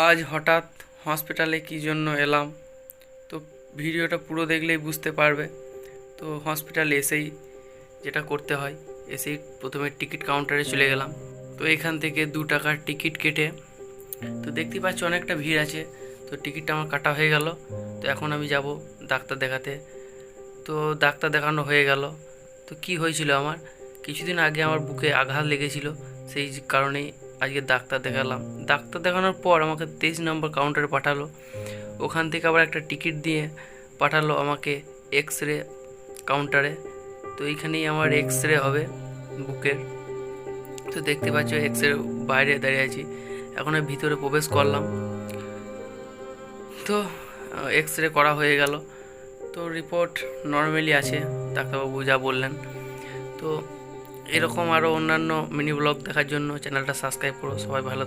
আজ হঠাৎ হসপিটালে কী জন্য এলাম, তো ভিডিওটা পুরো দেখলেই বুঝতে পারবে। তো হসপিটালে এসেই যেটা করতে হয়, এসেই প্রথমে টিকিট কাউন্টারে চলে গেলাম। তো এখান থেকে 2 টাকার টিকিট কেটে, তো দেখতেই পাচ্ছি অনেকটা ভিড় আছে। তো টিকিটটা আমার কাটা হয়ে গেল। তো এখন আমি যাব ডাক্তার দেখাতে। তো ডাক্তার দেখানো হয়ে গেল। তো কি হয়েছিল, আমার কিছুদিন আগে আমার বুকে আঘাত লেগেছিল, সেই কারণেই আজকে ডাক্তার দেখালাম। ডাক্তার দেখানোর পর আমাকে 23 নম্বর কাউন্টারে পাঠালো। ওখান থেকে আবার একটা টিকিট দিয়ে পাঠালো আমাকে এক্স রে কাউন্টারে। তো এইখানেই আমার এক্স রে হবে বুকের। তো দেখতে পাচ্ছ এক্স রে বাইরে দাঁড়িয়ে আছি, এখন আমি ভিতরে প্রবেশ করলাম। তো এক্স রে করা হয়ে গেল। তো রিপোর্ট নর্মালি আছে, ডাক্তারবাবু যা বললেন। তো এরকম আরও অন্যান্য মিনি ব্লগ দেখার জন্য চ্যানেলটা সাবস্ক্রাইব করো। সবাই ভালো